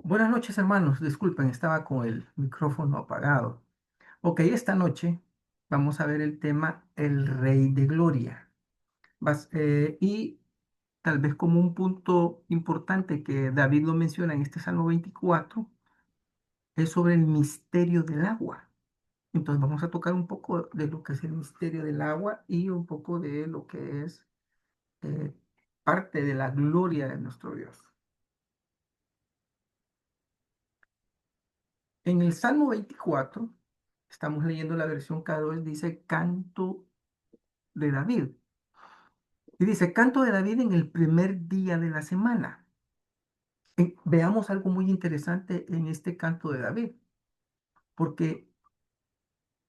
Buenas noches, hermanos. Disculpen, estaba con el micrófono apagado. Ok, esta noche vamos a ver el tema El Rey de Gloria. Y tal vez como un punto importante que David lo menciona en este Salmo 24 es sobre el misterio del agua. Entonces vamos a tocar un poco de lo que es el misterio del agua y un poco de lo que es eh, parte de la gloria de nuestro Dios. En el Salmo 24, estamos leyendo la versión K2, dice canto de David. Y dice canto de David en el primer día de la semana. Veamos algo muy interesante en este canto de David, porque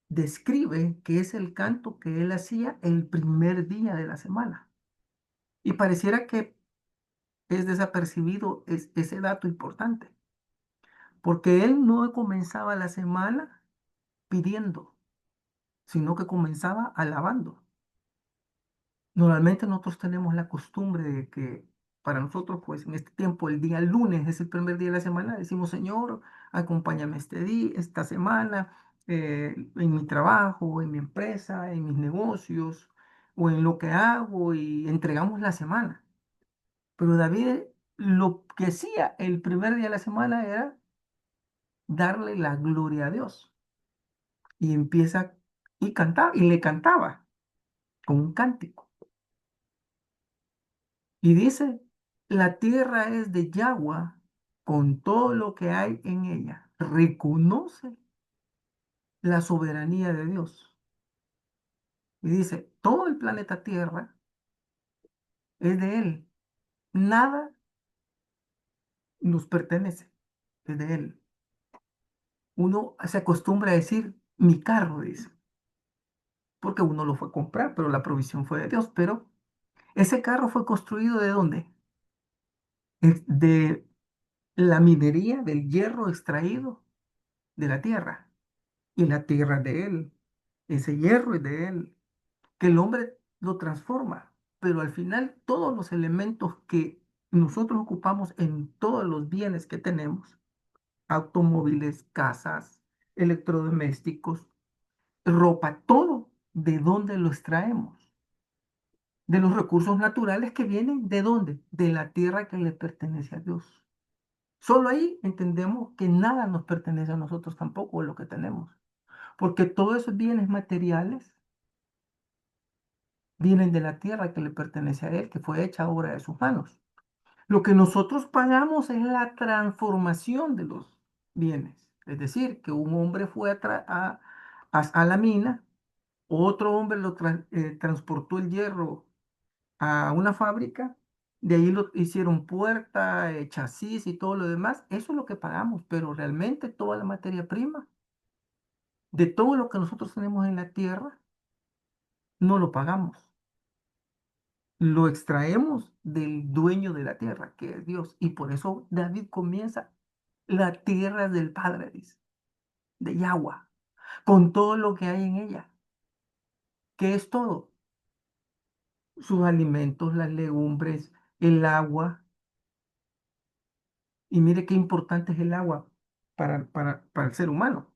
describe que es el canto que él hacía el primer día de la semana. Y pareciera que es desapercibido ese dato importante, porque él no comenzaba la semana pidiendo, sino que comenzaba alabando. Normalmente nosotros tenemos la costumbre de que para nosotros, pues en este tiempo, el día lunes es el primer día de la semana, decimos, Señor, acompáñame este día, esta semana, en mi trabajo, en mi empresa, en mis negocios o en lo que hago y entregamos la semana. Pero David lo que hacía el primer día de la semana era darle la gloria a Dios y empieza y cantaba y le cantaba con un cántico. Y dice, la tierra es de Yahweh con todo lo que hay en ella. Reconoce la soberanía de Dios. Y dice, todo el planeta Tierra es de Él. Nada nos pertenece, es de Él. Uno se acostumbra a decir, mi carro, dice, porque uno lo fue a comprar, pero la provisión fue de Dios. Pero ese carro fue construido ¿de dónde? Es de la minería del hierro extraído de la tierra. Y la tierra es de Él. Ese hierro es de Él, que el hombre lo transforma, pero al final todos los elementos que nosotros ocupamos en todos los bienes que tenemos, automóviles, casas, electrodomésticos, ropa, todo, ¿de dónde lo extraemos? De los recursos naturales que vienen, ¿de dónde? De la tierra que le pertenece a Dios. Solo ahí entendemos que nada nos pertenece a nosotros tampoco, lo que tenemos, porque todos esos bienes materiales vienen de la tierra que le pertenece a Él, que fue hecha obra de sus manos. Lo que nosotros pagamos es la transformación de los bienes. Es decir, que un hombre fue a la mina, otro hombre transportó el hierro a una fábrica, de ahí lo hicieron puerta, chasis y todo lo demás. Eso es lo que pagamos, pero realmente toda la materia prima de todo lo que nosotros tenemos en la tierra, no lo pagamos. Lo extraemos del dueño de la tierra, que es Dios. Y por eso David comienza, la tierra del Padre, dice, de Yahweh, con todo lo que hay en ella, que es todo, sus alimentos, las legumbres, el agua. Y mire qué importante es el agua para el ser humano.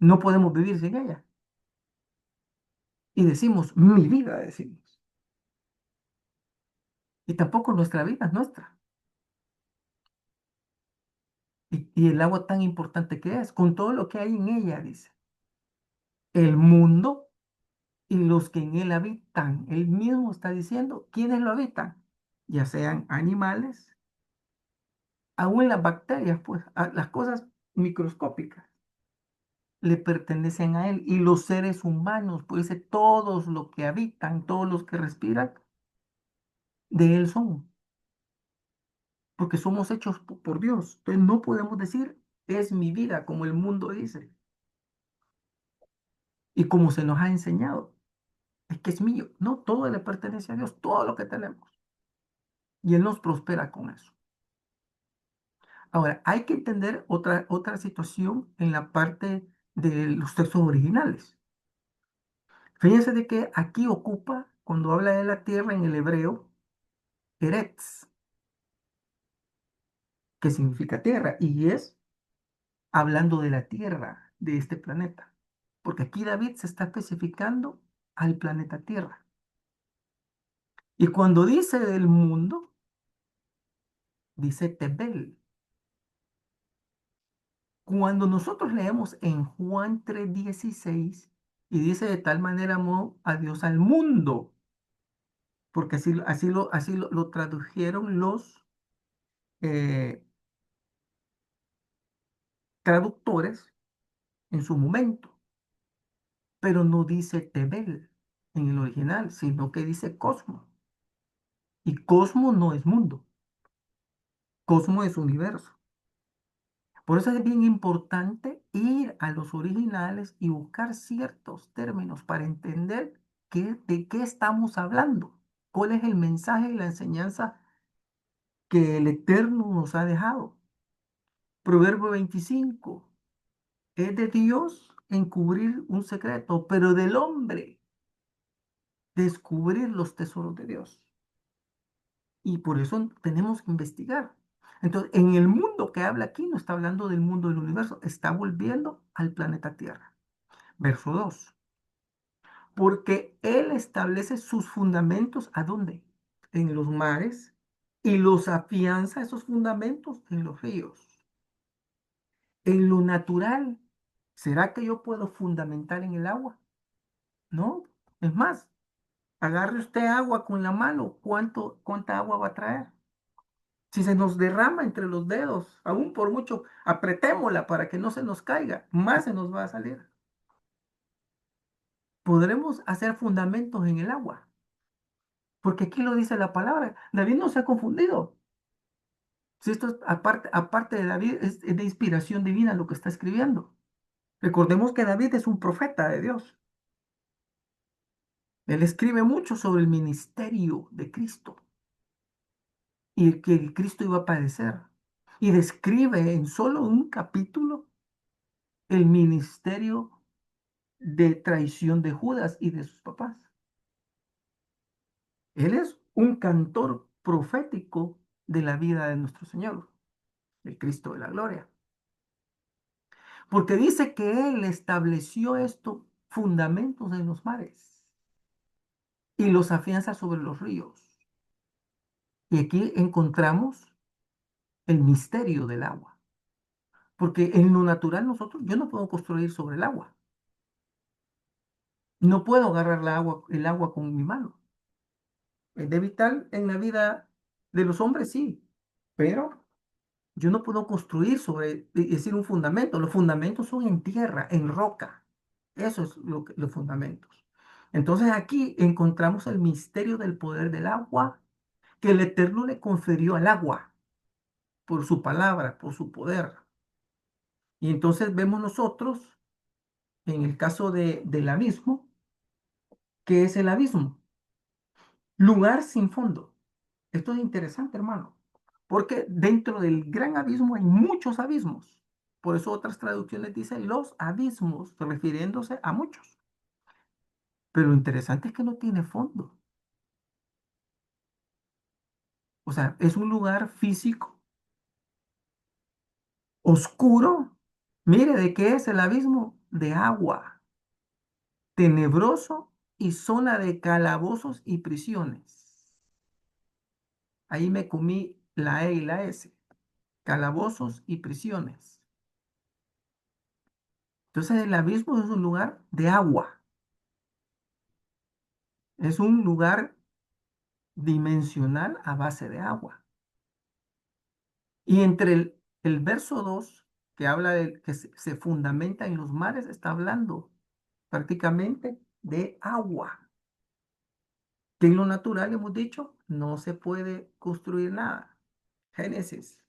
No podemos vivir sin ella. Y decimos, mi vida, decimos. Y tampoco nuestra vida es nuestra. Y el agua tan importante que es, con todo lo que hay en ella, dice. El mundo y los que en él habitan. Él mismo está diciendo quiénes lo habitan, ya sean animales, aún las bacterias, pues las cosas microscópicas le pertenecen a él. Y los seres humanos, pues dice, todos los que habitan, todos los que respiran, de él son, porque somos hechos por Dios. Entonces no podemos decir, es mi vida, como el mundo dice, y como se nos ha enseñado, es que es mío. No, todo le pertenece a Dios, todo lo que tenemos. Y Él nos prospera con eso. Ahora, hay que entender otra situación en la parte de los textos originales. Fíjense de que aquí ocupa, cuando habla de la tierra en el hebreo, Eretz. que significa tierra, y es hablando de la tierra, de este planeta. Porque aquí David se está especificando al planeta Tierra. Y cuando dice del mundo, dice Tebel. Cuando nosotros leemos en Juan 3:16 y dice de tal manera amó a Dios al mundo, porque así lo tradujeron los eh, traductores en su momento, pero no dice Tebel en el original, sino que dice cosmos. Y cosmos no es mundo, cosmos es universo. Por eso es bien importante ir a los originales y buscar ciertos términos para entender de qué estamos hablando, cuál es el mensaje y la enseñanza que el Eterno nos ha dejado. Proverbio 25, es de Dios encubrir un secreto, pero del hombre descubrir los tesoros de Dios. Y por eso tenemos que investigar. Entonces, en el mundo que habla aquí, no está hablando del mundo del universo, está volviendo al planeta Tierra. Verso 2. Porque Él establece sus fundamentos, ¿a dónde? En los mares, y los afianza esos fundamentos en los ríos. En lo natural, ¿será que yo puedo fundamentar en el agua? No. Es más, agarre usted agua con la mano, ¿cuánta agua va a traer? Si se nos derrama entre los dedos, aún por mucho, apretémosla para que no se nos caiga, más se nos va a salir. Podremos hacer fundamentos en el agua, porque aquí lo dice la palabra. David no se ha confundido. Si esto es aparte de David, es de inspiración divina lo que está escribiendo. Recordemos que David es un profeta de Dios. Él escribe mucho sobre el ministerio de Cristo y que el Cristo iba a padecer. Y describe en solo un capítulo el ministerio de traición de Judas y de sus papás. Él es un cantor profético de la vida de nuestro Señor, el Cristo de la gloria. Porque dice que Él estableció estos fundamentos en los mares y los afianza sobre los ríos. Y aquí encontramos el misterio del agua. Porque en lo natural yo no puedo construir sobre el agua. No puedo agarrar el agua con mi mano. Es de vital en la vida de los hombres, sí, pero yo no puedo construir sobre, es decir, un fundamento. Los fundamentos son en tierra, en roca. Eso es los fundamentos. Entonces aquí encontramos el misterio del poder del agua que el Eterno le confirió al agua por su palabra, por su poder. Y entonces vemos nosotros, en el caso del abismo, ¿qué es el abismo? Lugar sin fondo. Esto es interesante, hermano, porque dentro del gran abismo hay muchos abismos. Por eso otras traducciones dicen los abismos, refiriéndose a muchos. Pero lo interesante es que no tiene fondo. O sea, es un lugar físico, oscuro. Mire, ¿de qué es el abismo? De agua, tenebroso y zona de calabozos y prisiones. Ahí me comí la E y la S, calabozos y prisiones. Entonces el abismo es un lugar de agua, es un lugar dimensional a base de agua. Y entre el verso 2 que habla de que se fundamenta en los mares, está hablando prácticamente de agua, que en lo natural hemos dicho, no se puede construir nada. Génesis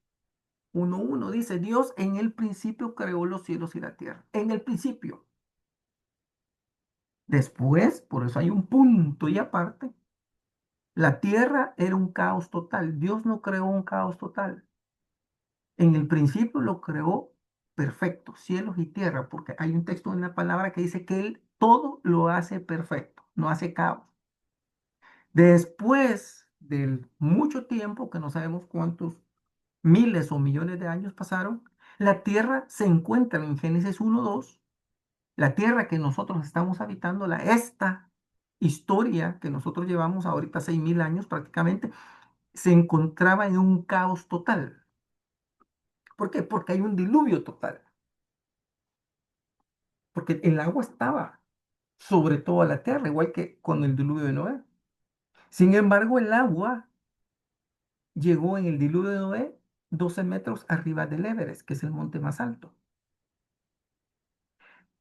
1:1 dice, Dios en el principio creó los cielos y la tierra. En el principio. Después, por eso hay un punto y aparte, la tierra era un caos total. Dios no creó un caos total. En el principio lo creó perfecto, cielos y tierra, porque hay un texto en la palabra que dice que Él todo lo hace perfecto, no hace caos. Después de mucho tiempo, que no sabemos cuántos miles o millones de años pasaron, la Tierra se encuentra en Génesis 1:2, la Tierra que nosotros estamos habitando, esta historia que nosotros llevamos ahorita 6.000 años prácticamente, se encontraba en un caos total. ¿Por qué? Porque hay un diluvio total, porque el agua estaba sobre toda la tierra, igual que con el diluvio de Noé. Sin embargo, el agua llegó en el diluvio de Noé 12 metros arriba del Everest, que es el monte más alto.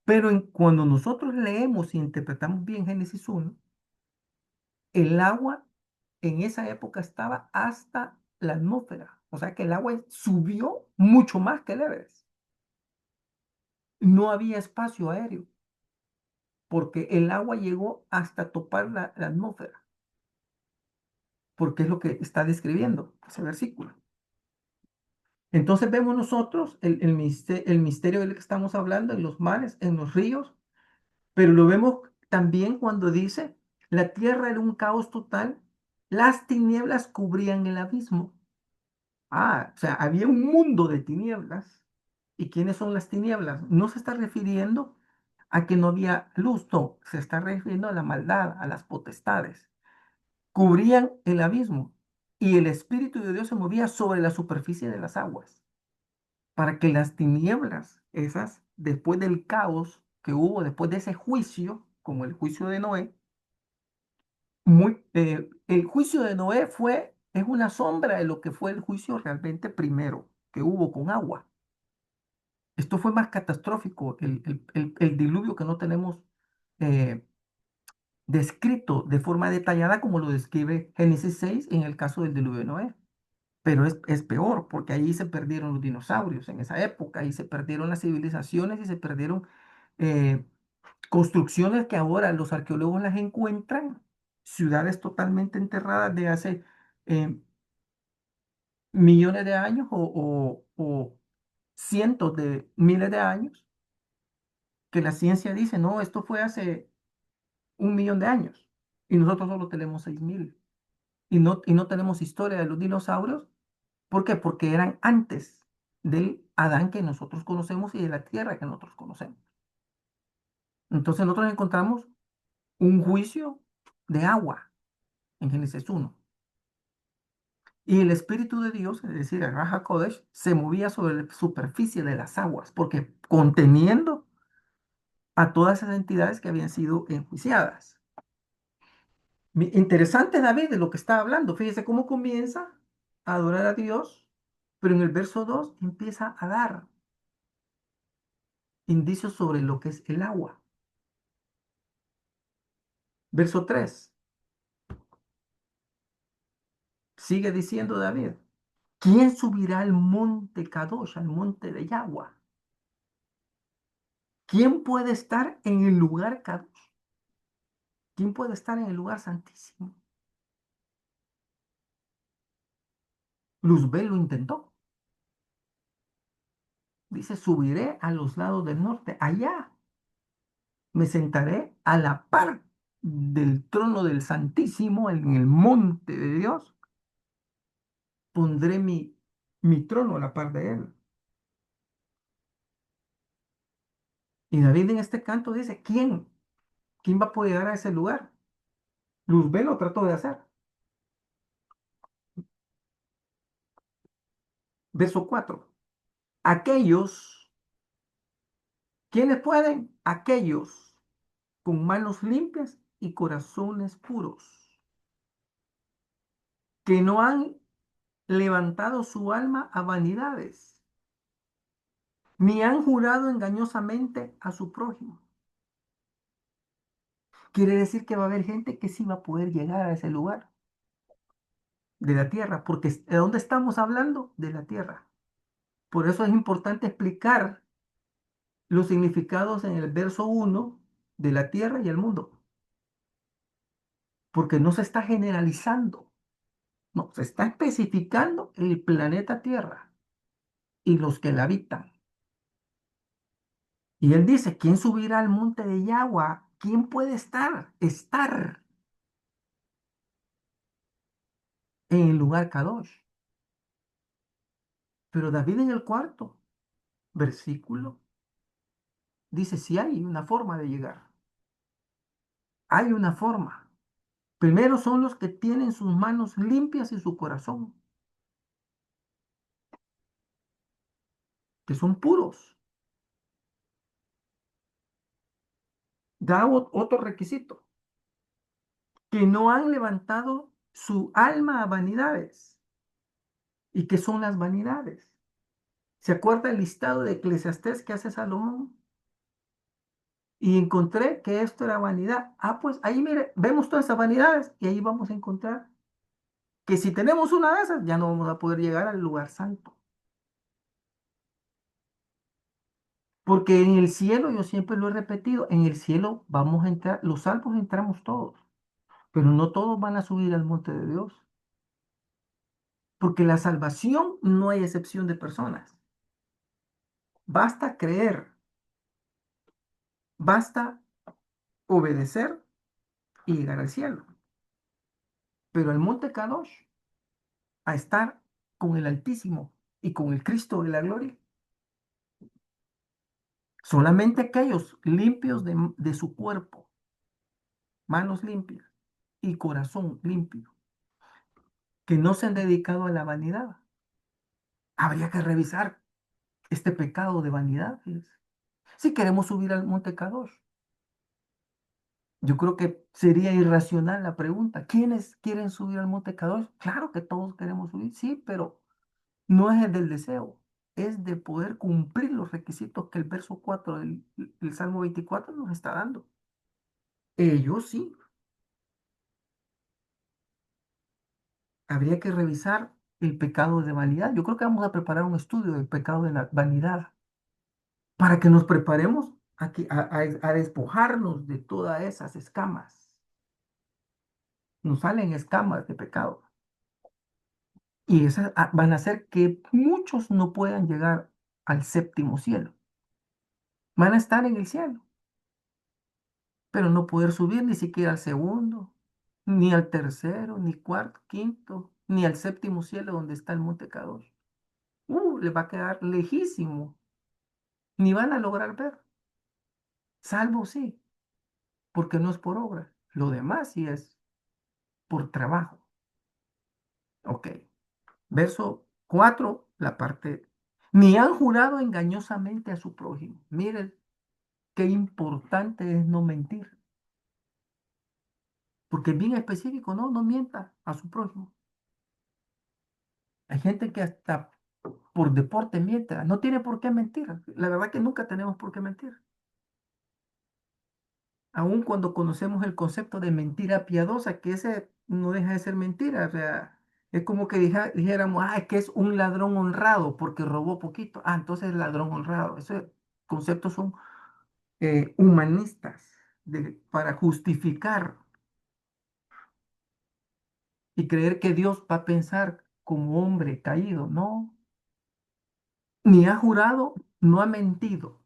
Pero cuando nosotros leemos y interpretamos bien Génesis 1, el agua en esa época estaba hasta la atmósfera. O sea que el agua subió mucho más que el Everest. No había espacio aéreo, porque el agua llegó hasta topar la atmósfera, porque es lo que está describiendo ese versículo. Entonces vemos nosotros el misterio del que estamos hablando en los mares, en los ríos, pero lo vemos también cuando dice, la tierra era un caos total, las tinieblas cubrían el abismo. O sea, había un mundo de tinieblas. ¿Y quiénes son las tinieblas? No se está refiriendo a que no había luz, no, se está refiriendo a la maldad, a las potestades. Cubrían el abismo y el Espíritu de Dios se movía sobre la superficie de las aguas para que las tinieblas, esas, después del caos que hubo, después de ese juicio, como el juicio de Noé, el juicio de Noé es una sombra de lo que fue el juicio realmente primero que hubo con agua. Esto fue más catastrófico, el diluvio que no tenemos eh, descrito de forma detallada como lo describe Génesis 6 en el caso del diluvio de Noé. Pero es peor, porque ahí se perdieron los dinosaurios en esa época, ahí se perdieron las civilizaciones y se perdieron eh, construcciones que ahora los arqueólogos las encuentran, ciudades totalmente enterradas de hace eh, millones de años o cientos de miles de años, que la ciencia dice, no, esto fue hace 1.000.000 de años y nosotros solo tenemos 6.000 y no tenemos historia de los dinosaurios. ¿Por qué? Porque eran antes del Adán que nosotros conocemos y de la tierra que nosotros conocemos. Entonces nosotros encontramos un juicio de agua en Génesis 1. Y el Espíritu de Dios, es decir, el Raja Kodesh, se movía sobre la superficie de las aguas, porque conteniendo a todas esas entidades que habían sido enjuiciadas. Interesante David de lo que está hablando. Fíjese cómo comienza a adorar a Dios, pero en el verso 2 empieza a dar indicios sobre lo que es el agua. Verso 3 sigue diciendo David, ¿quién subirá al monte Kadosh, al monte de Yahweh? ¿Quién puede estar en el lugar Kadosh? ¿Quién puede estar en el lugar santísimo? Luzbel lo intentó. Dice, subiré a los lados del norte. Allá me sentaré a la par del trono del Santísimo en el monte de Dios. Pondré mi trono a la par de él. Y David en este canto dice, ¿quién? ¿Quién va a poder llegar a ese lugar? Luzbel lo trató de hacer. Verso 4. Aquellos, ¿quiénes pueden? Aquellos con manos limpias y corazones puros, que no han levantado su alma a vanidades, ni han jurado engañosamente a su prójimo. Quiere decir que va a haber gente que sí va a poder llegar a ese lugar de la tierra, porque ¿de dónde estamos hablando? De la tierra. Por eso es importante explicar los significados en el verso 1 de la tierra y el mundo, porque no se está generalizando, no, se está especificando el planeta Tierra y los que la habitan. Y él dice, ¿quién subirá al monte de Yahweh? ¿Quién puede estar en el lugar Kadosh? Pero David en el cuarto versículo dice, si hay una forma de llegar, hay una forma. Primero son los que tienen sus manos limpias y su corazón, que son puros. Da otro requisito, que no han levantado su alma a vanidades. ¿Y qué son las vanidades? ¿Se acuerda el listado de Eclesiastés que hace Salomón? Y encontré que esto era vanidad. Ah, pues ahí mire, vemos todas esas vanidades y ahí vamos a encontrar que si tenemos una de esas, ya no vamos a poder llegar al lugar santo. Porque en el cielo, yo siempre lo he repetido, en el cielo vamos a entrar, los salvos entramos todos, pero no todos van a subir al monte de Dios. Porque la salvación no hay excepción de personas. Basta creer, basta obedecer y llegar al cielo. Pero al monte Kadosh, a estar con el Altísimo y con el Cristo de la gloria, solamente aquellos limpios de su cuerpo, manos limpias y corazón limpio, que no se han dedicado a la vanidad. Habría que revisar este pecado de vanidad, fíjense. Si queremos subir al monte Kadosh, yo creo que sería irracional la pregunta. ¿Quiénes quieren subir al monte Kadosh? Claro que todos queremos subir, sí, pero no es el del deseo, es de poder cumplir los requisitos que el verso 4 del Salmo 24 nos está dando. Ellos sí, habría que revisar el pecado de vanidad. Yo creo que vamos a preparar un estudio del pecado de la vanidad para que nos preparemos a despojarnos de todas esas escamas. Nos salen escamas de pecado. Y esas van a hacer que muchos no puedan llegar al séptimo cielo. Van a estar en el cielo, pero no poder subir ni siquiera al segundo, ni al tercero, ni cuarto, quinto, ni al séptimo cielo donde está el monte Cados. Les va a quedar lejísimo, ni van a lograr ver, salvo sí, porque no es por obra. Lo demás sí es por trabajo. Ok. Verso 4, la parte. Ni han jurado engañosamente a su prójimo. Miren qué importante es no mentir, porque es bien específico, no, no mienta a su prójimo. Hay gente que hasta por deporte miente, no tiene por qué mentir. La verdad que nunca tenemos por qué mentir. Aun cuando conocemos el concepto de mentira piadosa, que ese no deja de ser mentira, o sea, es como que dijéramos, ah, es que es un ladrón honrado porque robó poquito. Ah, entonces es ladrón honrado. Esos conceptos son humanistas para justificar y creer que Dios va a pensar como hombre caído. No, ni ha jurado, no ha mentido.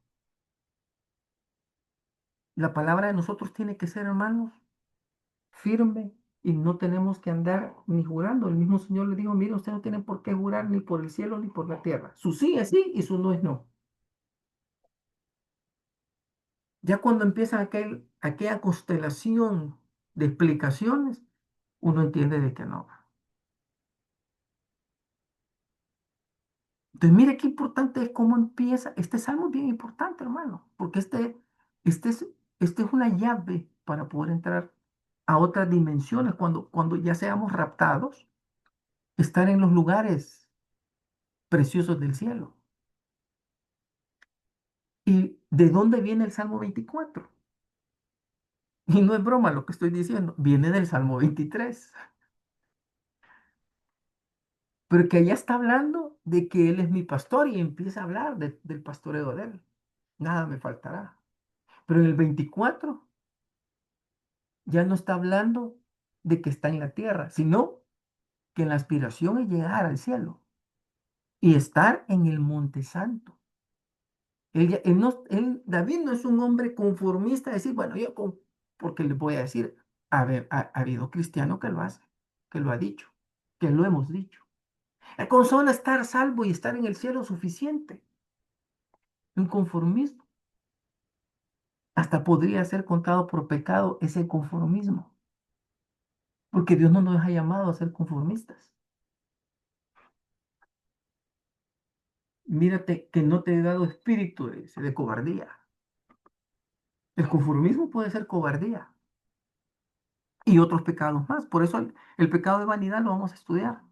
La palabra de nosotros tiene que ser, hermanos, firme y no tenemos que andar ni jurando. El mismo Señor le dijo, mire, usted no tiene por qué jurar ni por el cielo ni por la tierra. Su sí es sí y su no es no. Ya cuando empieza aquella constelación de explicaciones, uno entiende de que no. Entonces, mire qué importante es cómo empieza. Este salmo es bien importante, hermano, porque este es, este es una llave para poder entrar a otras dimensiones cuando ya seamos raptados, estar en los lugares preciosos del cielo. ¿Y de dónde viene el Salmo 24? Y no es broma lo que estoy diciendo, viene del Salmo 23, pero que allá está hablando de que Él es mi pastor y empieza a hablar del pastoreo de Él. Nada me faltará. Pero en el 24 ya no está hablando de que está en la tierra, sino que la aspiración es llegar al cielo y estar en el Monte Santo. David no es un hombre conformista, decir, bueno, porque le voy a decir, a ver, ha habido cristiano que lo hace, que lo ha dicho, que lo hemos dicho. Con solo estar salvo y estar en el cielo es suficiente. Un conformismo. Hasta podría ser contado por pecado ese conformismo. Porque Dios no nos ha llamado a ser conformistas. Mírate que no te he dado espíritu de cobardía. El conformismo puede ser cobardía y otros pecados más. Por eso el pecado de vanidad lo vamos a estudiar.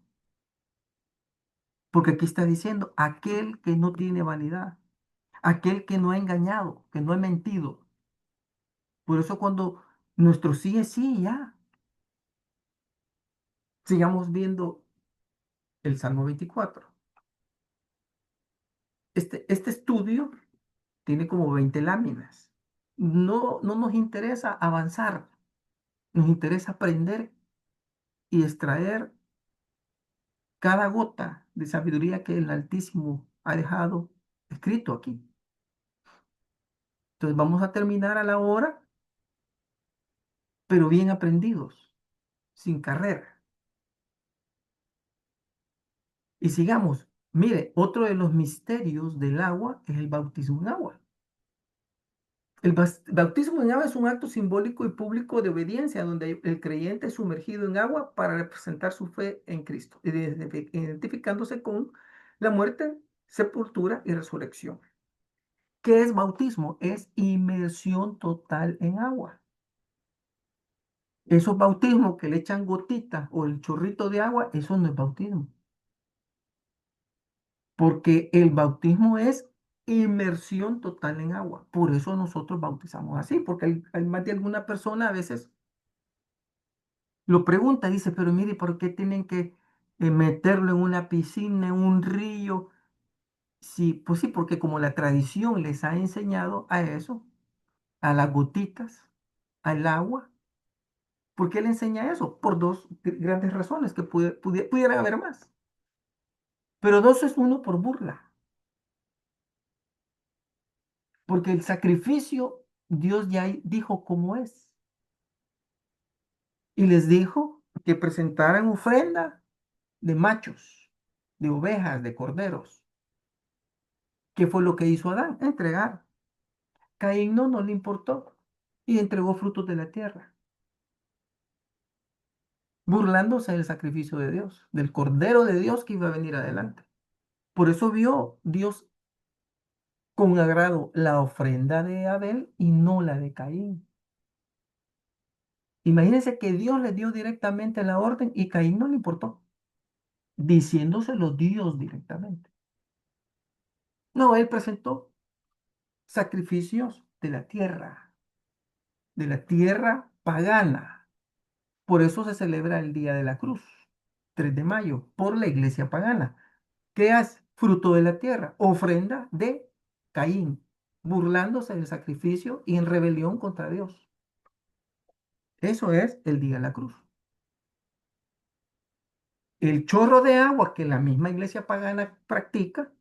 Porque aquí está diciendo, aquel que no tiene vanidad, aquel que no ha engañado, que no ha mentido. Por eso cuando nuestro sí es sí, ya. Sigamos viendo el Salmo 24. Este estudio tiene como 20 láminas. No nos interesa avanzar, nos interesa aprender y extraer cada gota de sabiduría que el Altísimo ha dejado escrito aquí. Entonces vamos a terminar a la hora, pero bien aprendidos, sin carrera. Y sigamos. Mire, otro de los misterios del agua es el bautismo en agua. Bautismo en agua es un acto simbólico y público de obediencia donde el creyente es sumergido en agua para representar su fe en Cristo, identificándose con la muerte, sepultura y resurrección. ¿Qué es bautismo? Es inmersión total en agua. Esos bautismos que le echan gotitas o el chorrito de agua, eso no es bautismo. Porque el bautismo es inmersión total en agua. Por eso nosotros bautizamos así, porque hay más de alguna persona a veces lo pregunta, dice, pero mire, ¿por qué tienen que meterlo en una piscina, en un río? Sí, pues sí, porque como la tradición les ha enseñado a eso, a las gotitas, al agua. ¿Por qué le enseña eso? Por dos grandes razones, que pudieran haber más. Pero dos es uno por burla, porque el sacrificio Dios ya dijo cómo es. Y les dijo que presentaran ofrenda de machos, de ovejas, de corderos. ¿Qué fue lo que hizo Adán? Entregar. Caín no le importó y entregó frutos de la tierra, burlándose del sacrificio de Dios, del cordero de Dios que iba a venir adelante. Por eso vio Dios con agrado la ofrenda de Abel y no la de Caín. Imagínense que Dios le dio directamente la orden y Caín no le importó, diciéndoselo Dios directamente. No, él presentó sacrificios de la tierra pagana. Por eso se celebra el Día de la Cruz, 3 de mayo, por la iglesia pagana. ¿Qué hace? Fruto de la tierra, ofrenda de Caín, burlándose del sacrificio y en rebelión contra Dios. Eso es el Día de la Cruz. El chorro de agua que la misma iglesia pagana practica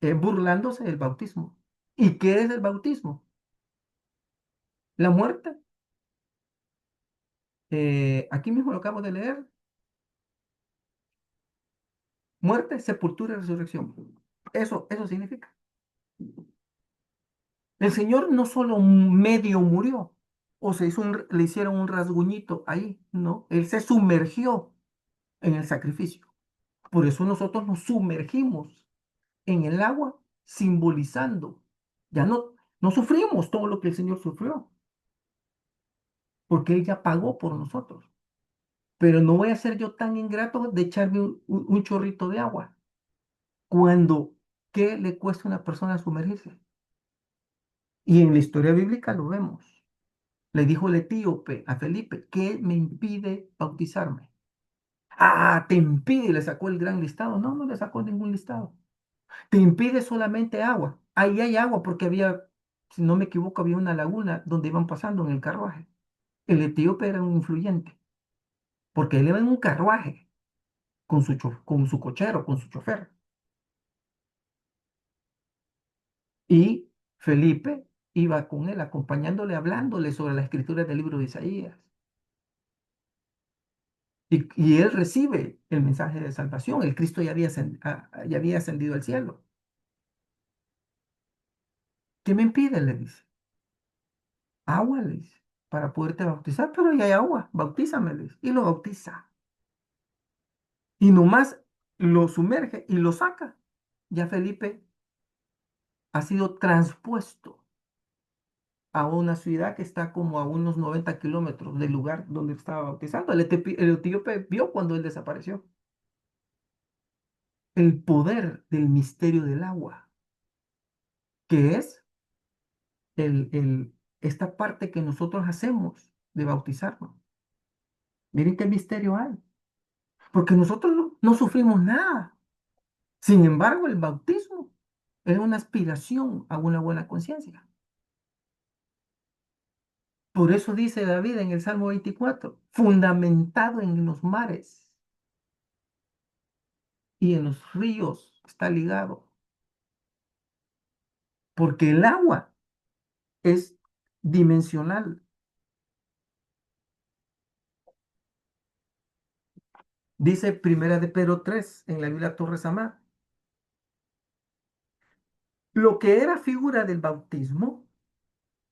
es burlándose del bautismo. ¿Y qué es el bautismo? La muerte. Aquí mismo lo acabo de leer. Muerte, sepultura y resurrección. Eso significa. El Señor no solo medio murió o le hicieron un rasguñito ahí, no. Él se sumergió en el sacrificio. Por eso nosotros nos sumergimos en el agua simbolizando. Ya no sufrimos todo lo que el Señor sufrió, porque Él ya pagó por nosotros. Pero no voy a ser yo tan ingrato de echarme un chorrito de agua cuando, ¿qué le cuesta a una persona sumergirse? Y en la historia bíblica lo vemos. Le dijo el etíope a Felipe, ¿qué me impide bautizarme? Ah, te impide, le sacó el gran listado. No, no le sacó ningún listado. Te impide solamente agua. Ahí hay agua porque había, si no me equivoco, había una laguna donde iban pasando en el carruaje. El etíope era un influyente, porque él iba en un carruaje con su cochero, con su chofer. Y Felipe iba con él, acompañándole, hablándole sobre la escritura del libro de Isaías. Y él recibe el mensaje de salvación. El Cristo ya había ascendido al cielo. ¿Qué me impide? Le dice. Agua, le dice, para poderte bautizar, pero ya hay agua, bautízame, le dice. Y lo bautiza. Y nomás lo sumerge y lo saca. Ya Felipe ha sido transpuesto a una ciudad que está como a unos 90 kilómetros del lugar donde estaba bautizando. El etíope vio cuando él desapareció. El poder del misterio del agua, que es esta parte que nosotros hacemos de bautizarnos. Miren qué misterio hay, porque nosotros no sufrimos nada. Sin embargo, el bautismo es una aspiración a una buena conciencia. Por eso dice David en el Salmo 24, fundamentado en los mares y en los ríos está ligado, porque el agua es dimensional. Dice Primera de Pedro 3 en la Biblia Torres Amad, lo que era figura del bautismo,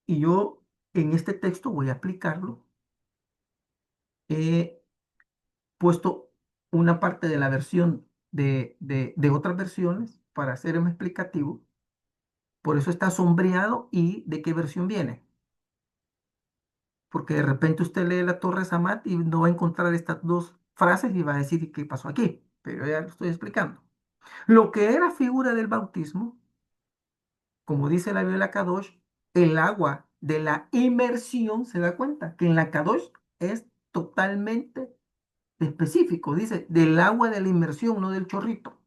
y yo en este texto voy a aplicarlo, he puesto una parte de la versión de otras versiones para hacerme explicativo, por eso está sombreado y de qué versión viene. Porque de repente usted lee la Torre Samat y no va a encontrar estas dos frases y va a decir qué pasó aquí, pero ya lo estoy explicando. Lo que era figura del bautismo, como dice la Biblia Kadosh, el agua de la inmersión, se da cuenta que en la Kadosh es totalmente específico, dice, del agua de la inmersión, no del chorrito.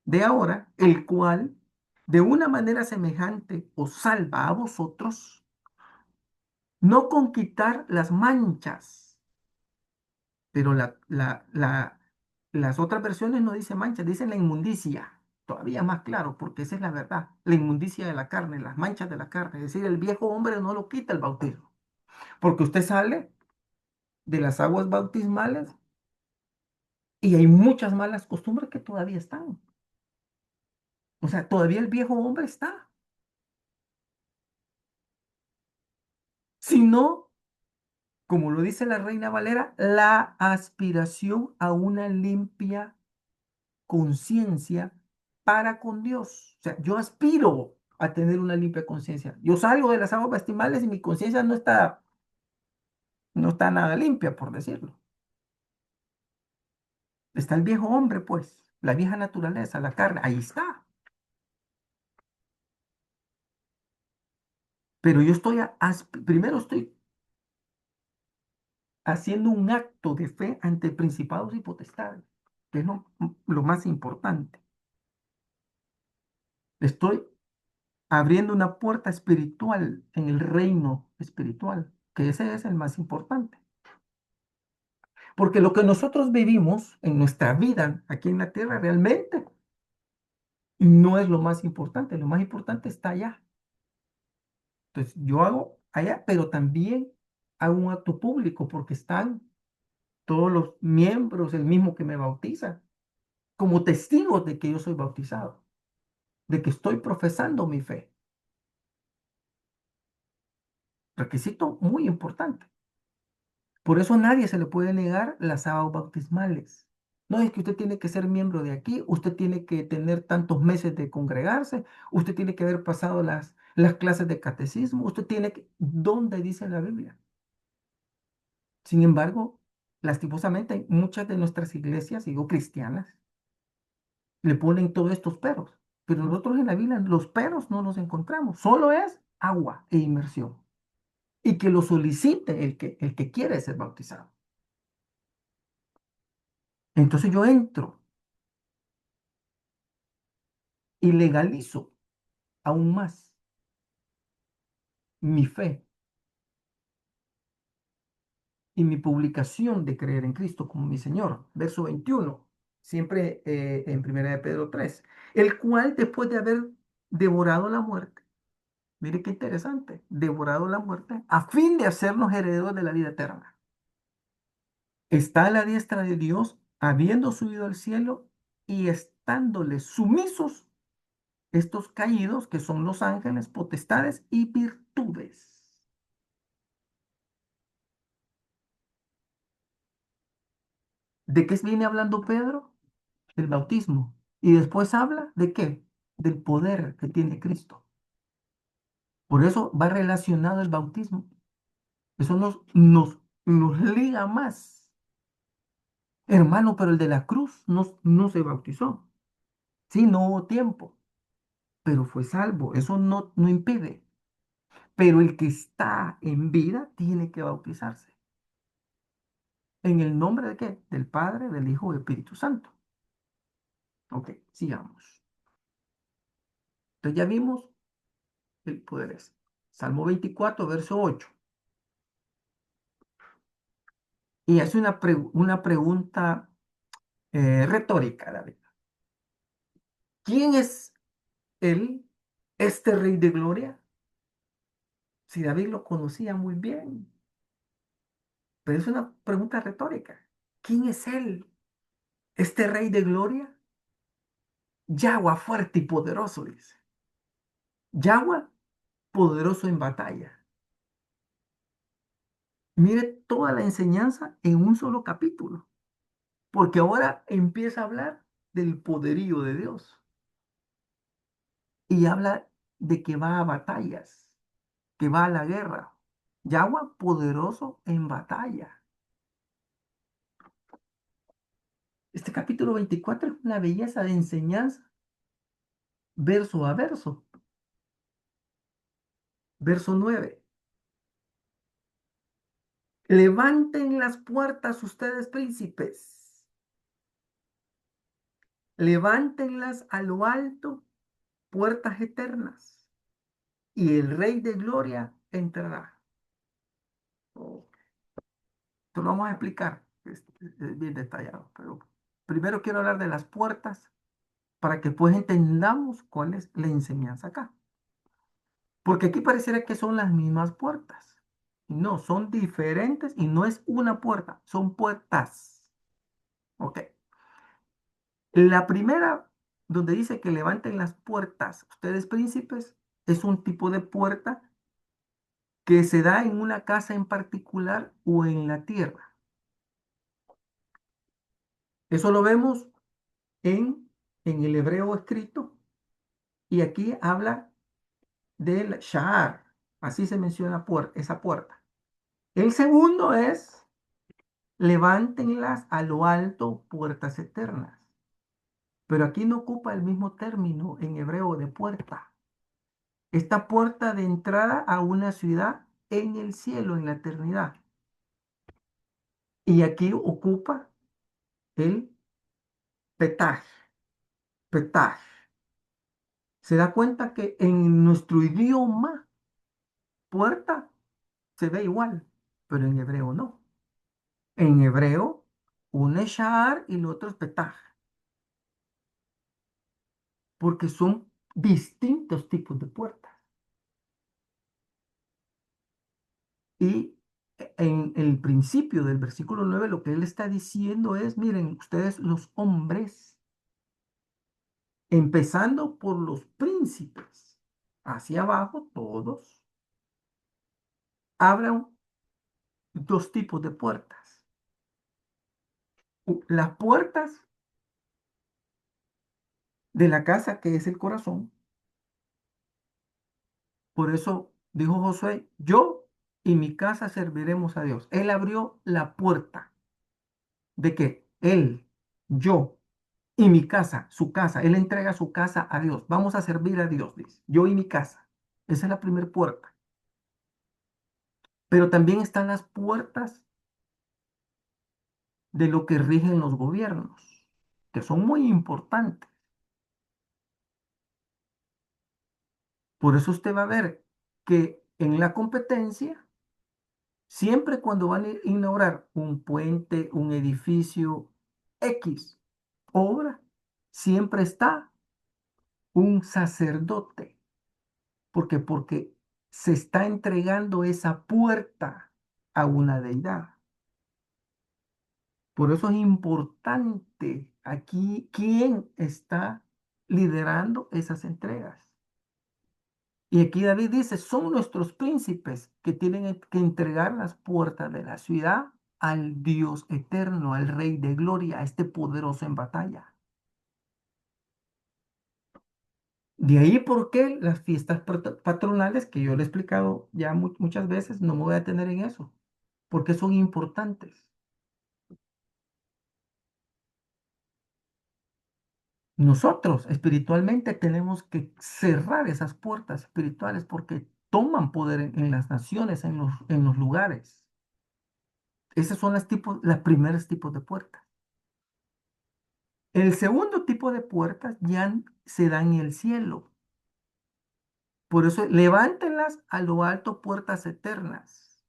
De ahora, el cual, de una manera semejante, os salva a vosotros, no con quitar las manchas, pero las otras versiones no dicen manchas, dicen la inmundicia, todavía más claro, porque esa es la verdad, la inmundicia de la carne, las manchas de la carne, es decir, el viejo hombre no lo quita el bautismo, porque usted sale de las aguas bautismales y hay muchas malas costumbres que todavía están. O sea, todavía el viejo hombre está. Sino, como lo dice la Reina Valera, la aspiración a una limpia conciencia para con Dios. O sea, yo aspiro a tener una limpia conciencia. Yo salgo de las aguas bautismales y mi conciencia no está nada limpia, por decirlo. Está el viejo hombre, pues, la vieja naturaleza, la carne, ahí está. Pero yo primero estoy haciendo un acto de fe ante principados y potestades, que es lo más importante. Estoy abriendo una puerta espiritual en el reino espiritual, que ese es el más importante. Porque lo que nosotros vivimos en nuestra vida aquí en la tierra realmente no es lo más importante, lo más importante está allá. Entonces yo hago allá, pero también hago un acto público porque están todos los miembros, el mismo que me bautiza, como testigos de que yo soy bautizado, de que estoy profesando mi fe. Requisito muy importante. Por eso a nadie se le puede negar las aguas bautismales. No es que usted tiene que ser miembro de aquí, usted tiene que tener tantos meses de congregarse, usted tiene que haber pasado las clases de catecismo, usted tiene que... ¿Dónde dice la Biblia? Sin embargo, lastimosamente, muchas de nuestras iglesias, digo cristianas, le ponen todos estos peros. Pero nosotros en la Biblia los peros no los encontramos, solo es agua e inmersión. Y que lo solicite el que quiere ser bautizado. Entonces yo entro y legalizo aún más mi fe y mi publicación de creer en Cristo como mi Señor. Verso 21, siempre en Primera de Pedro 3, el cual después de haber devorado la muerte, mire qué interesante, devorado la muerte, a fin de hacernos herederos de la vida eterna. está a la diestra de Dios, habiendo subido al cielo y estándoles sumisos estos caídos, que son los ángeles, potestades y virtudes. ¿De qué viene hablando Pedro? Del bautismo. Y después habla de qué? Del poder que tiene Cristo. Por eso va relacionado el bautismo. Eso nos liga más. Hermano, pero el de la cruz no se bautizó. Sí, no hubo tiempo, pero fue salvo. Eso no impide. Pero el que está en vida tiene que bautizarse. ¿En el nombre de qué? Del Padre, del Hijo y del Espíritu Santo. Ok, sigamos. Entonces ya vimos el poder ese. Salmo 24, verso 8. Y hace una pregunta retórica, David. ¿Quién es él, este Rey de Gloria? Si David lo conocía muy bien, pero es una pregunta retórica. ¿Quién es él, este Rey de Gloria? Yahweh fuerte y poderoso, dice. Yahweh poderoso en batalla. Mire toda la enseñanza en un solo capítulo, porque ahora empieza a hablar del poderío de Dios y habla de que va a batallas, que va a la guerra. Yahweh poderoso en batalla. Este capítulo 24 es una belleza de enseñanza, verso a verso. Verso 9. Levanten las puertas ustedes príncipes, levántenlas a lo alto, puertas eternas, y el Rey de Gloria entrará. Oh, esto lo vamos a explicar, es bien detallado, pero primero quiero hablar de las puertas para que pues entendamos cuál es la enseñanza acá. Porque aquí pareciera que son las mismas puertas. No, son diferentes y no es una puerta, son puertas. Ok. La primera, donde dice que levanten las puertas, ustedes príncipes, es un tipo de puerta que se da en una casa en particular o en la tierra. Eso lo vemos en el hebreo escrito y aquí habla del Sha'ar, así se menciona esa puerta. El segundo es, levántenlas a lo alto, puertas eternas. Pero aquí no ocupa el mismo término en hebreo de puerta. Esta puerta de entrada a una ciudad en el cielo, en la eternidad. Y aquí ocupa el petaj, petaj. Se da cuenta que en nuestro idioma, puerta se ve igual, pero en hebreo no. En hebreo, uno es sha'ar y el otro es petaj, porque son distintos tipos de puertas. Y en el principio del versículo 9 lo que él está diciendo es, miren, ustedes los hombres, empezando por los príncipes, hacia abajo todos, abran dos tipos de puertas. Las puertas de la casa, que es el corazón. Por eso dijo Josué, yo y mi casa serviremos a Dios. Él abrió la puerta de que él, yo y mi casa, su casa, él entrega su casa a Dios. Vamos a servir a Dios, dice. Yo y mi casa. Esa es la primera puerta. Pero también están las puertas de lo que rigen los gobiernos, que son muy importantes. Por eso usted va a ver que en la competencia, siempre cuando van a inaugurar un puente, un edificio X, obra, siempre está un sacerdote. ¿Por qué? Porque se está entregando esa puerta a una deidad. Por eso es importante aquí quién está liderando esas entregas. Y aquí David dice, son nuestros príncipes que tienen que entregar las puertas de la ciudad al Dios eterno, al Rey de Gloria, a este poderoso en batalla. De ahí por qué las fiestas patronales, que yo le he explicado ya muchas veces, no me voy a detener en eso, porque son importantes. Nosotros espiritualmente tenemos que cerrar esas puertas espirituales porque toman poder en las naciones, en los lugares. Esas son las primeros tipos de puertas. El segundo tipo de puertas ya se da en el cielo. Por eso, levántenlas a lo alto, puertas eternas.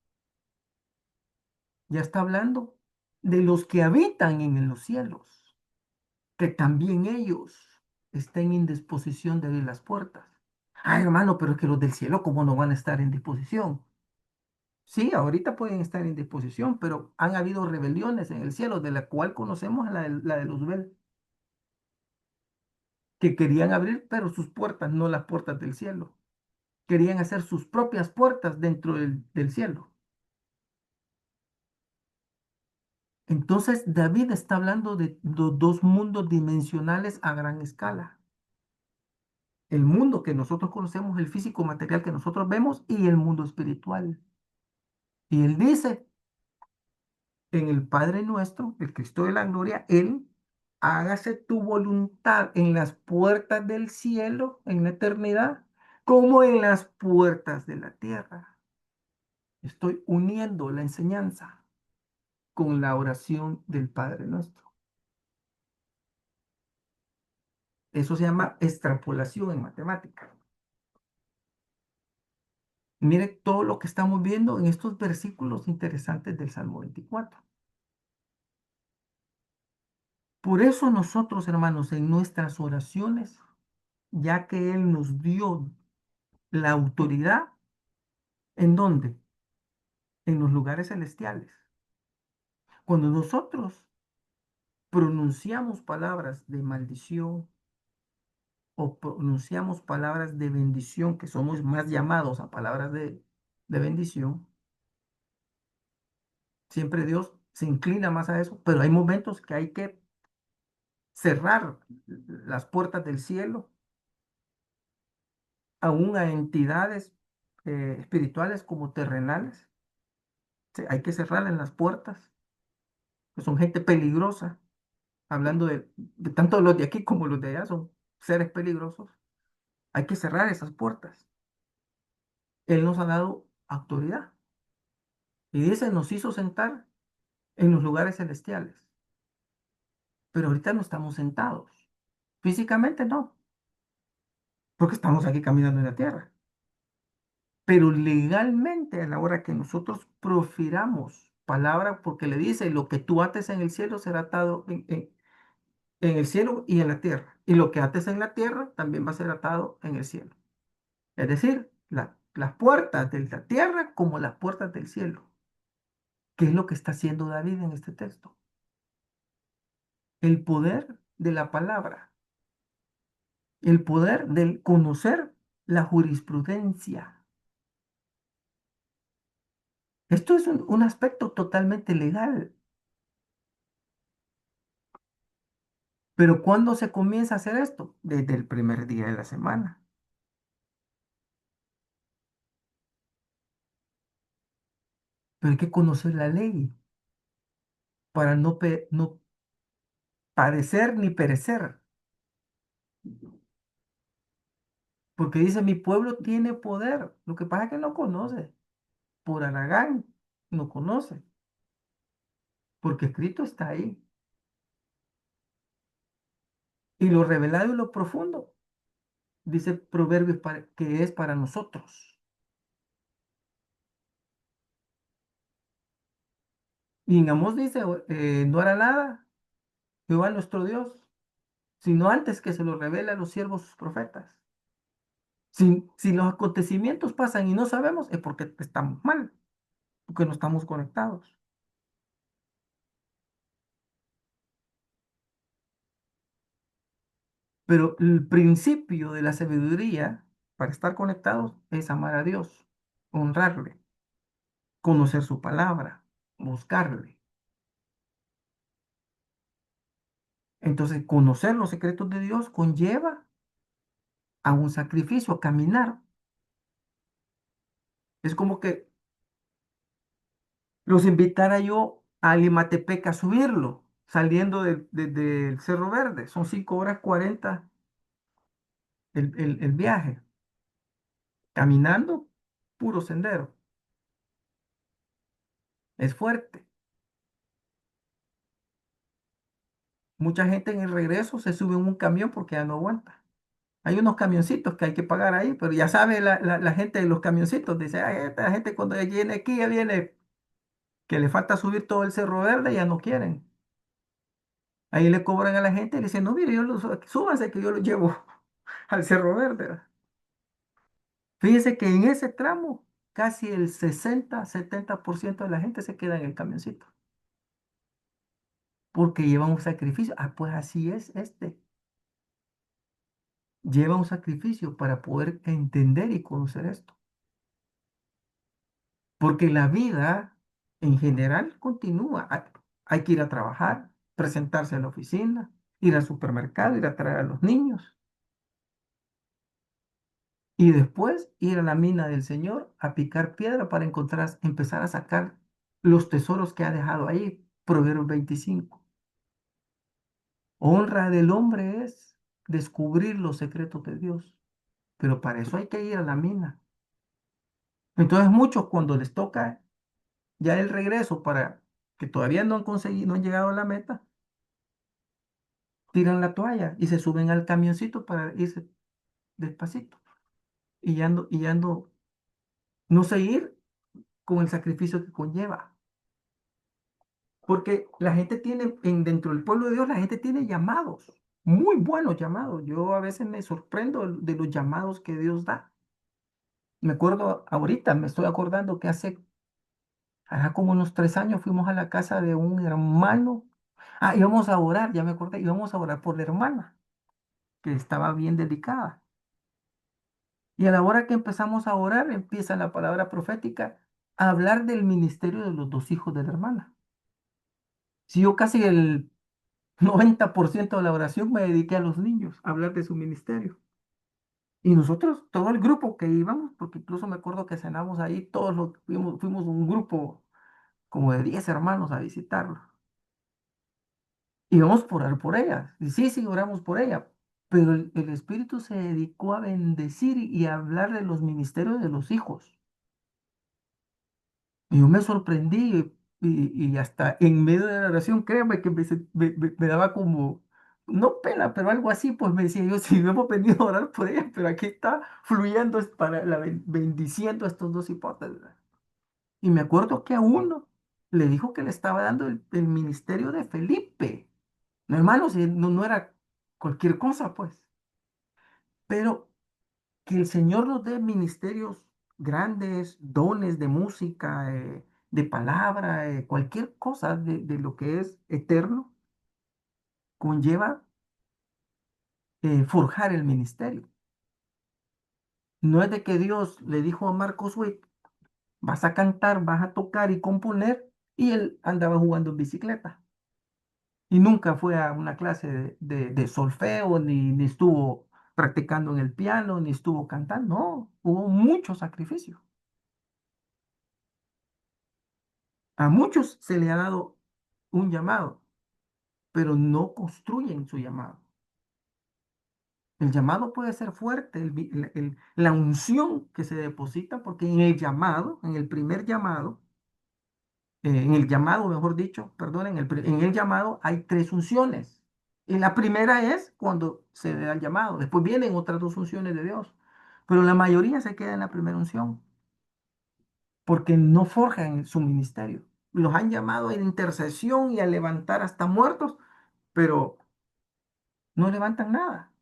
Ya está hablando de los que habitan en los cielos, que también ellos estén en disposición de abrir las puertas. Ah, hermano, pero es que los del cielo, ¿cómo no van a estar en disposición? Sí, ahorita pueden estar en disposición, pero han habido rebeliones en el cielo, de la cual conocemos la de Luzbel, que querían abrir, pero sus puertas, no las puertas del cielo. Querían hacer sus propias puertas dentro del cielo. Entonces, David está hablando de los dos mundos dimensionales a gran escala. El mundo que nosotros conocemos, el físico material que nosotros vemos y el mundo espiritual. Y él dice, en el Padre nuestro, el Cristo de la gloria, él, hágase tu voluntad en las puertas del cielo, en la eternidad, como en las puertas de la tierra. Estoy uniendo la enseñanza con la oración del Padre nuestro. Eso se llama extrapolación en matemática. Mire todo lo que estamos viendo en estos versículos interesantes del Salmo 24. Por eso nosotros, hermanos, en nuestras oraciones, ya que Él nos dio la autoridad, ¿en dónde? En los lugares celestiales. Cuando nosotros pronunciamos palabras de maldición o pronunciamos palabras de bendición, que somos más llamados a palabras de bendición, siempre Dios se inclina más a eso, pero hay momentos que hay que cerrar las puertas del cielo aún a entidades espirituales como terrenales. Sí, hay que cerrarles las puertas, que son gente peligrosa, hablando de tanto los de aquí como los de allá, son seres peligrosos. Hay que cerrar esas puertas. Él nos ha dado autoridad y dice, nos hizo sentar en los lugares celestiales, pero ahorita no estamos sentados. Físicamente no, porque estamos aquí caminando en la tierra. Pero legalmente a la hora que nosotros profiramos palabra, porque le dice, lo que tú ates en el cielo será atado en el cielo y en la tierra, y lo que ates en la tierra también va a ser atado en el cielo. Es decir, las puertas de la tierra como las puertas del cielo. ¿Qué es lo que está haciendo David en este texto? El poder de la palabra, el poder del conocer la jurisprudencia. Esto es un aspecto totalmente legal. Pero ¿cuándo se comienza a hacer esto? Desde el primer día de la semana. Pero hay que conocer la ley para no padecer ni perecer. Porque dice, mi pueblo tiene poder. Lo que pasa es que no conoce. Por Aragán no conoce. Porque escrito está ahí. Y lo revelado y lo profundo, dice Proverbios que es para nosotros. Y en Amós dice, no hará nada Jehová nuestro Dios, sino antes que se lo revele a los siervos sus profetas. Si los acontecimientos pasan y no sabemos, es porque estamos mal, porque no estamos conectados. Pero el principio de la sabiduría para estar conectados es amar a Dios, honrarle, conocer su palabra, buscarle. Entonces, conocer los secretos de Dios conlleva a un sacrificio, a caminar. Es como que los invitara yo a Limatepec a subirlo, saliendo del Cerro Verde. Son 5 horas 40 el viaje, caminando, puro sendero. Es fuerte. Mucha gente en el regreso se sube en un camión porque ya no aguanta. Hay unos camioncitos que hay que pagar ahí, pero ya sabe la gente de los camioncitos, dice, "Ay, esta gente cuando ya viene aquí, ya viene que le falta subir todo el Cerro Verde, ya no quieren. Ahí le cobran a la gente y le dicen, no, mire, súbanse que yo lo llevo al Cerro Verde. Fíjense que en ese tramo casi el 60-70% de la gente se queda en el camioncito porque lleva un sacrificio. Ah, pues así es este. Lleva un sacrificio para poder entender y conocer esto. Porque la vida en general continúa. Hay que ir a trabajar, presentarse en la oficina, ir al supermercado, ir a traer a los niños y después ir a la mina del Señor a picar piedra para encontrar, empezar a sacar los tesoros que ha dejado ahí. Proverbios 25. Honra del hombre es descubrir los secretos de Dios, pero para eso hay que ir a la mina. Entonces muchos cuando les toca ya el regreso para que todavía no han conseguido, no han llegado a la meta, tiran la toalla y se suben al camioncito para irse despacito y ya no seguir con el sacrificio que conlleva. Porque la gente tiene, dentro del pueblo de Dios, la gente tiene llamados, muy buenos llamados. Yo a veces me sorprendo de los llamados que Dios da. Me acuerdo ahorita, me estoy acordando que hará como unos 3 años fuimos a la casa de un hermano. Ah, íbamos a orar, ya me acordé, íbamos a orar por la hermana, que estaba bien dedicada. Y a la hora que empezamos a orar, empieza la palabra profética a hablar del ministerio de los 2 hijos de la hermana. Si yo casi el 90% de la oración me dediqué a los niños, a hablar de su ministerio. Y nosotros, todo el grupo que íbamos, porque incluso me acuerdo que cenamos ahí, fuimos un grupo como de 10 hermanos a visitarlo. Íbamos por orar por ella. Y sí, sí, oramos por ella. Pero el Espíritu se dedicó a bendecir y a hablar de los ministerios de los hijos. Y yo me sorprendí y hasta en medio de la oración, créame que me daba como, no pena, pero algo así, pues me decía yo, si no hemos venido a orar por ella, pero aquí está fluyendo es para bendiciendo a estos dos hipótesis. Y me acuerdo que a uno le dijo que le estaba dando el ministerio de Felipe. No, hermano, si no era cualquier cosa, pues. Pero que el Señor nos dé ministerios grandes, dones de música, de palabra, cualquier cosa de lo que es eterno, conlleva forjar el ministerio. No es de que Dios le dijo a Marcos Witt, vas a cantar, vas a tocar y componer, y él andaba jugando en bicicleta. Y nunca fue a una clase de solfeo, ni estuvo practicando en el piano, ni estuvo cantando. No, hubo mucho sacrificio. A muchos se le ha dado un llamado, pero no construyen su llamado. El llamado puede ser fuerte, la unción que se deposita, porque en el llamado, en el primer llamado, en el llamado, mejor dicho, perdón, en el llamado hay 3 unciones. Y la primera es cuando se le da el llamado. Después vienen otras 2 unciones de Dios. Pero la mayoría se queda en la primera unción, porque no forjan su ministerio. Los han llamado en intercesión y a levantar hasta muertos, pero no levantan nada,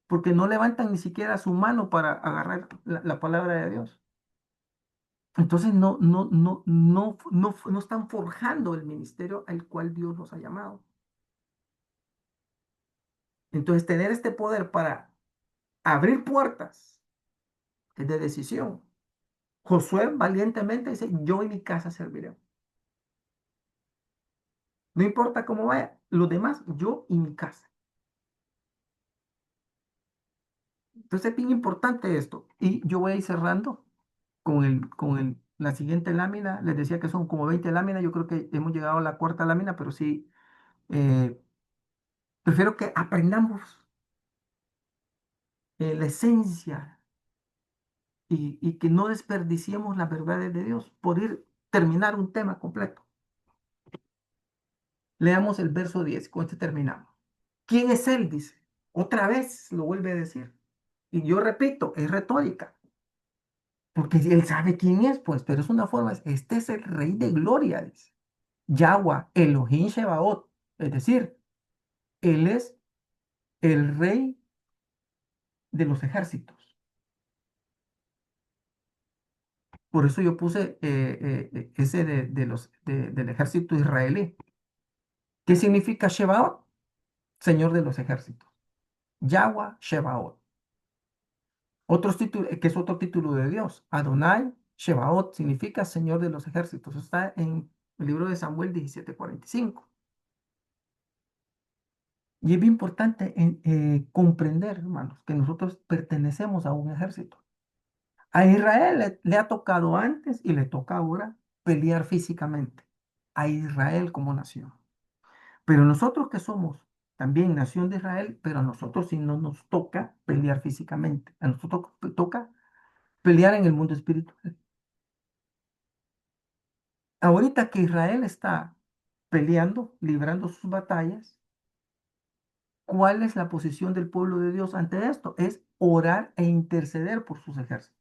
porque no levantan ni siquiera su mano para agarrar la palabra de Dios. Entonces no están forjando el ministerio al cual Dios los ha llamado. Entonces, tener este poder para abrir puertas es de decisión. Josué valientemente dice, yo y mi casa serviré. No importa cómo vaya, los demás, yo y mi casa. Entonces es bien importante esto. Y yo voy a ir cerrando la siguiente lámina. Les decía que son como 20 láminas. Yo creo que hemos llegado a la cuarta lámina, pero sí, eh, prefiero que aprendamos la esencia y que no desperdiciemos las verdades de Dios por ir terminar un tema completo. Leamos el verso 10. Con este terminamos. ¿Quién es él? Dice. Otra vez lo vuelve a decir. Y yo repito, es retórica. Porque él sabe quién es, pues, pero es una forma, este es el rey de gloria, dice. Yahweh, Elohim Shebaot, es decir, él es el rey de los ejércitos. Por eso yo puse ese del ejército israelí. ¿Qué significa Shebaot? Señor de los ejércitos. Yahweh Shebaot. Otros títulos, que es otro título de Dios. Adonai Shebaot significa Señor de los ejércitos. Eso está en el libro de Samuel 17:45. Y es bien importante comprender, hermanos, que nosotros pertenecemos a un ejército. A Israel le ha tocado antes y le toca ahora pelear físicamente. A Israel como nación. Pero nosotros que somos también nación de Israel, pero a nosotros sí no nos toca pelear físicamente. A nosotros toca pelear en el mundo espiritual. Ahorita que Israel está peleando, librando sus batallas, ¿cuál es la posición del pueblo de Dios ante esto? Es orar e interceder por sus ejércitos.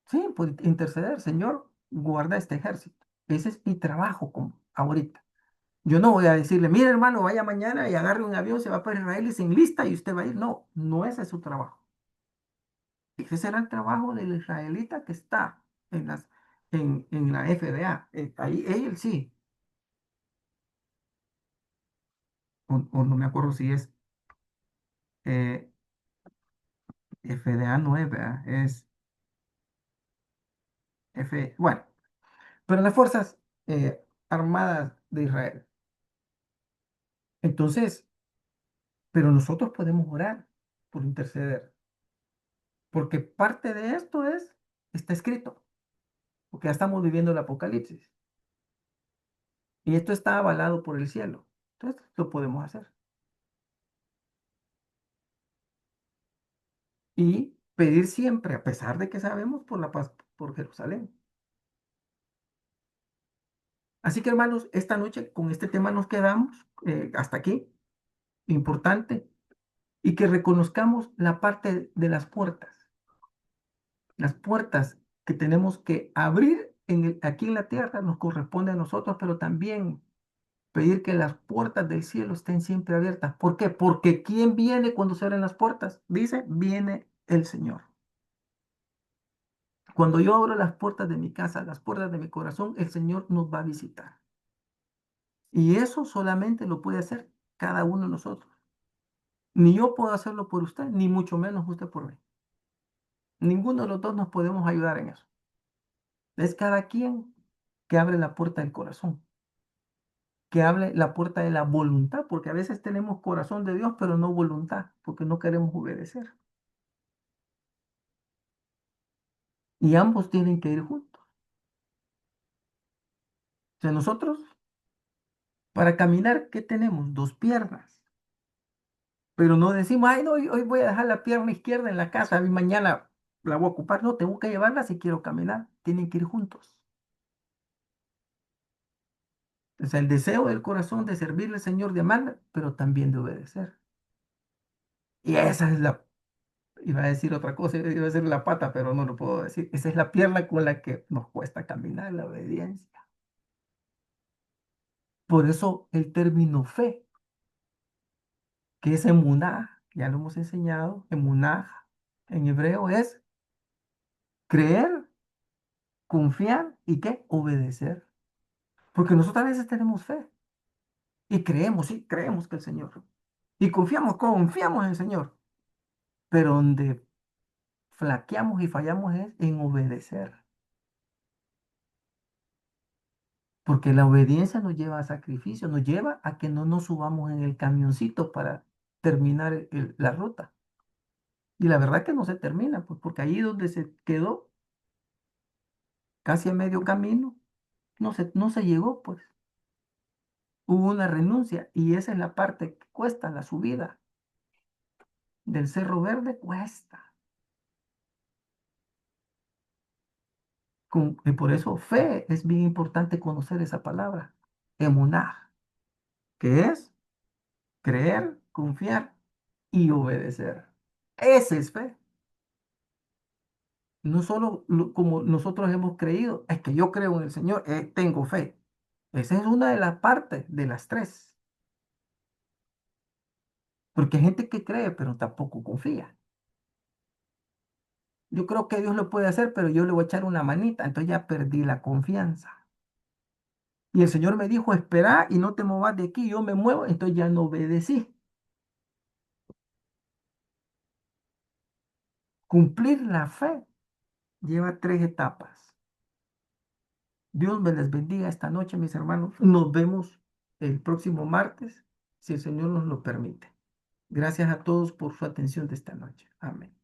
Sí, por interceder, Señor, guarda este ejército. Ese es mi trabajo como ahorita. Yo no voy a decirle, mire hermano, vaya mañana y agarre un avión, se va para Israel y se enlista y usted va a ir. No, no ese es su trabajo. Ese será el trabajo del israelita que está en en la FDA. Ahí él sí, o no me acuerdo si es eh, FDA, no es, ¿verdad? Es bueno, pero en las Fuerzas Armadas de Israel. Entonces, pero nosotros podemos orar por interceder, porque parte de esto está escrito, porque ya estamos viviendo el Apocalipsis, y esto está avalado por el cielo. Entonces, lo podemos hacer. Y pedir siempre, a pesar de que sabemos por la paz por Jerusalén. Así que, hermanos, esta noche con este tema nos quedamos hasta aquí, importante, y que reconozcamos la parte de las puertas que tenemos que abrir aquí en la tierra nos corresponde a nosotros, pero también pedir que las puertas del cielo estén siempre abiertas. ¿Por qué? Porque ¿quién viene cuando se abren las puertas? Dice, viene el Señor. Cuando yo abro las puertas de mi casa, las puertas de mi corazón, el Señor nos va a visitar. Y eso solamente lo puede hacer cada uno de nosotros. Ni yo puedo hacerlo por usted, ni mucho menos usted por mí. Ninguno de los dos nos podemos ayudar en eso. Es cada quien que abre la puerta del corazón, que abre la puerta de la voluntad, porque a veces tenemos corazón de Dios, pero no voluntad, porque no queremos obedecer. Y ambos tienen que ir juntos. O sea, nosotros, para caminar, ¿qué tenemos? Dos piernas. Pero no decimos, ay, no, hoy voy a dejar la pierna izquierda en la casa y mañana la voy a ocupar. No, tengo que llevarla si quiero caminar. Tienen que ir juntos. O sea, el deseo del corazón de servirle al Señor, de amarle, pero también de obedecer. Y esa es iba a decir otra cosa, iba a decir la pata, pero no lo puedo decir. Esa es la pierna con la que nos cuesta caminar, la obediencia. Por eso el término fe, que es emuná, ya lo hemos enseñado, emuná en hebreo es creer, confiar y qué, obedecer. Porque nosotros a veces tenemos fe y creemos, sí, creemos que el Señor. Y confiamos en el Señor. Pero donde flaqueamos y fallamos es en obedecer. Porque la obediencia nos lleva a sacrificio, nos lleva a que no nos subamos en el camioncito para terminar la ruta. Y la verdad que no se termina, pues porque ahí donde se quedó, casi a medio camino, no se llegó, pues. Hubo una renuncia y esa es la parte que cuesta, la subida del Cerro Verde cuesta. Y por eso fe es bien importante conocer esa palabra, emuná, que es creer, confiar y obedecer. Ese es fe. No solo como nosotros hemos creído, es que yo creo en el Señor, tengo fe. Esa es una de las partes de las tres. Porque hay gente que cree, pero tampoco confía. Yo creo que Dios lo puede hacer, pero yo le voy a echar una manita, entonces ya perdí la confianza. Y el Señor me dijo, espera y no te movas de aquí, yo me muevo, entonces ya no obedecí. Cumplir la fe lleva tres etapas. Dios me les bendiga esta noche, mis hermanos. Nos vemos el próximo martes, si el Señor nos lo permite. Gracias a todos por su atención de esta noche. Amén.